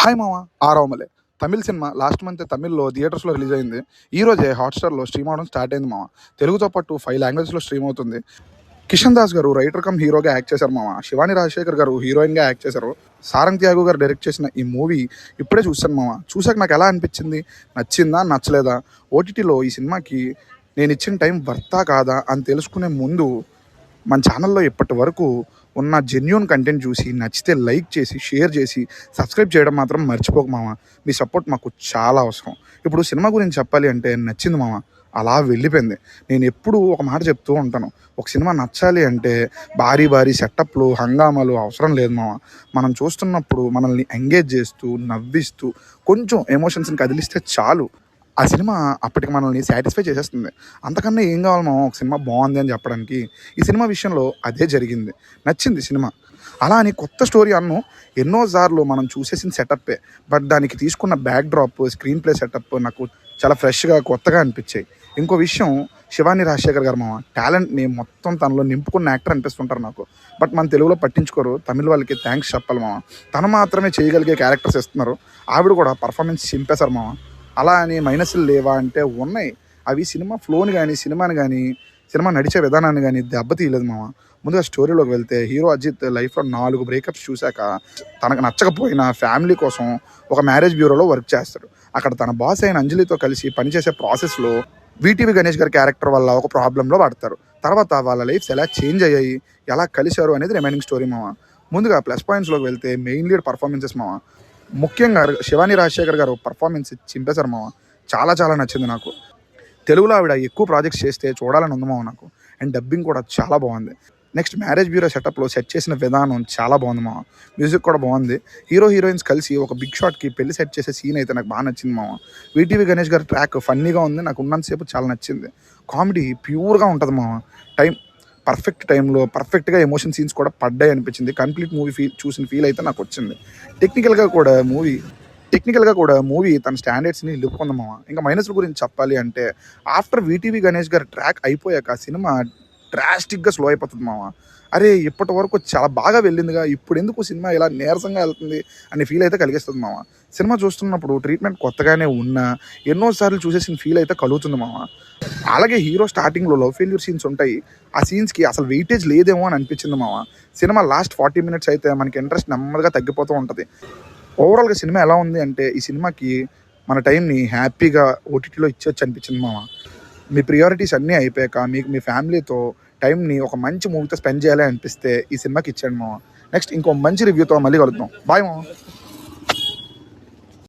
Hi మామ ఆరవమలే Tamil cinema last month తమిళ్లో థియేటర్స్లో రిలీజ్ అయింది. ఈ రోజే హాట్‌స్టార్‌లో స్ట్రీమ్ అవ్వడం స్టార్ట్ అయింది మామ. తెలుగుతో పాటు 5 లాంగ్వేజెస్‌లో స్ట్రీమ్ అవుతుంది. కిషన్ దాస్ గారు రైటర్ కమ్ హీరోగా యాక్ట్ చేశారు మామ. శివాని రాజశేఖర్ గారు హీరోయిన్గా యాక్ట్ చేశారు. సారంగ్ త్యాగు గారు డైరెక్ట్ చేసిన ఈ మూవీ ఇప్పుడే చూశాను మామ. చూసాక నాకు ఎలా అనిపించింది, నచ్చిందా నచ్చలేదా, ఓటీటీలో ఈ సినిమాకి నేను ఇచ్చిన టైం వర్తా కాదా అని తెలుసుకునే ముందు మన ఛానల్లో ఇప్పటి వరకు ఉన్న జెన్యూన్ కంటెంట్ చూసి నచ్చితే లైక్ చేసి షేర్ చేసి సబ్స్క్రైబ్ చేయడం మాత్రం మర్చిపోక మామ. మీ సపోర్ట్ మాకు చాలా అవసరం. ఇప్పుడు సినిమా గురించి చెప్పాలి అంటే నచ్చింది మామ, అలా వెళ్ళిపోయింది. నేను ఎప్పుడూ ఒక మాట చెప్తూ ఉంటాను, ఒక సినిమా నచ్చాలి అంటే భారీ భారీ సెటప్లు హంగామాలు అవసరం లేదు మామ. మనం చూస్తున్నప్పుడు మనల్ని ఎంగేజ్ చేస్తూ నవ్విస్తూ కొంచెం ఎమోషన్స్ని కదిలిస్తే చాలు, ఆ సినిమా అప్పటికి మనల్ని సాటిస్ఫై చేసేస్తుంది. అంతకన్నా ఏం కావాలి మనం ఒక సినిమా బాగుంది అని చెప్పడానికి. ఈ సినిమా విషయంలో అదే జరిగింది. నచ్చింది సినిమా. అలా అని కొత్త స్టోరీ అన్ను ఎన్నోసార్లు మనం చూసేసిన సెటప్పే, బట్ దానికి తీసుకున్న back drop screen play setup నాకు చాలా ఫ్రెష్గా కొత్తగా అనిపించాయి. ఇంకో విషయం, శివాని రాజశేఖర్ గారు మామ టాలెంట్ని మొత్తం తనలో నింపుకున్న యాక్టర్ అనిపిస్తుంటారు నాకు. బట్ మన తెలుగులో పట్టించుకోరు. తమిళ వాళ్ళకి థ్యాంక్స్ చెప్పాలి మామ. తను మాత్రమే చేయగలిగే క్యారెక్టర్స్ ఇస్తున్నారు. ఆవిడ కూడా పర్ఫార్మెన్స్ చింపేశారు మామ. అలా అని మైనస్లు లేవా అంటే ఉన్నాయి. అవి సినిమా ఫ్లోని కానీ సినిమా నడిచే విధానాన్ని కానీ దెబ్బతీయలేదు మామ. ముందుగా స్టోరీలోకి వెళ్తే, హీరో అజిత్ లైఫ్లో 4 బ్రేకప్స్ చూశాక తనకు నచ్చకపోయినా ఫ్యామిలీ కోసం ఒక మ్యారేజ్ బ్యూరోలో వర్క్ చేస్తాడు. అక్కడ తన బాస్ అయిన అంజలితో కలిసి పనిచేసే ప్రాసెస్లో వీటీవీ గణేష్ గారి క్యారెక్టర్ వల్ల ఒక ప్రాబ్లంలో పడతారు. తర్వాత వాళ్ళ లైఫ్స్ ఎలా చేంజ్ అయ్యాయి, ఎలా కలిశారు అనేది రిమైనింగ్ స్టోరీ మామ. ముందుగా ప్లస్ పాయింట్స్లోకి వెళ్తే మెయిన్ లీడ్ పర్ఫార్మెన్సెస్ మామ. ముఖ్యంగా శివాని రాజశేఖర్ గారు పర్ఫార్మెన్స్ చింపేశారు మామ. చాలా చాలా నచ్చింది నాకు. తెలుగులో ఆవిడ ఎక్కువ ప్రాజెక్ట్స్ చేస్తే చూడాలని ఉంది మామ నాకు. అండ్ డబ్బింగ్ కూడా చాలా బాగుంది. నెక్స్ట్ మ్యారేజ్ బ్యూరో సెటప్లో సెట్ చేసిన విధానం చాలా బాగుంది మామ. మ్యూజిక్ కూడా బాగుంది. హీరో హీరోయిన్స్ కలిసి ఒక బిగ్ షాట్కి పెళ్లి సెట్ చేసే సీన్ అయితే నాకు బాగా నచ్చింది మామ. వీటీవీ గణేష్ గారి ట్రాక్ ఫన్నీగా ఉంది, నాకు ఉన్నంతసేపు చాలా నచ్చింది. కామెడీ ప్యూర్గా ఉంటుంది మామ. పర్ఫెక్ట్ టైంలో పర్ఫెక్ట్గా ఎమోషన్ సీన్స్ కూడా పడ్డాయి అనిపించింది. కంప్లీట్ మూవీ చూసిన ఫీల్ అయితే నాకు వచ్చింది. టెక్నికల్గా కూడా మూవీ తన స్టాండర్డ్స్ని నిలుపుకుంది మామ. ఇంకా మైనస్ల గురించి చెప్పాలి అంటే, ఆఫ్టర్ వీటీవీ గణేష్ గారి ట్రాక్ అయిపోయాక సినిమా డ్రాస్టిక్గా స్లో అయిపోతుంది మామ. అరే ఇప్పటి వరకు చాలా బాగా వెళ్ళిందిగా, ఇప్పుడు ఎందుకు సినిమా ఇలా నీరసంగా వెళ్తుంది అనే ఫీల్ అయితే కలిగిస్తుంది మామ. సినిమా చూస్తున్నప్పుడు ట్రీట్మెంట్ కొత్తగానే ఉన్నా ఎన్నోసార్లు చూసేసిన ఫీల్ అయితే కలుగుతుంది మామ. అలాగే హీరో స్టార్టింగ్లో లవ్ ఫెయిల్యూర్ సీన్స్ ఉంటాయి. ఆ సీన్స్కి అసలు వెయిటేజ్ లేదేమో అని అనిపించింది మామ. సినిమా లాస్ట్ 40 minutes అయితే మనకి ఇంట్రెస్ట్ నెమ్మదిగా తగ్గిపోతూ ఉంటుంది. ఓవరాల్గా సినిమా ఎలా ఉంది అంటే, ఈ సినిమాకి మన టైంని హ్యాపీగా ఓటీటీలో ఇచ్చొచ్చు అనిపించింది మామ. మీ ప్రియారిటీస్ అన్నీ అయిపోయాక మీకు మీ ఫ్యామిలీతో టైంని ఒక మంచి మూవీతో స్పెండ్ చేయాలి అనిపిస్తే ఈ సినిమాకి ఇచ్చాడు మామ. నెక్స్ట్ ఇంకో మంచి రివ్యూతో మళ్ళీ కలుద్దాం. బాయ్ మామ.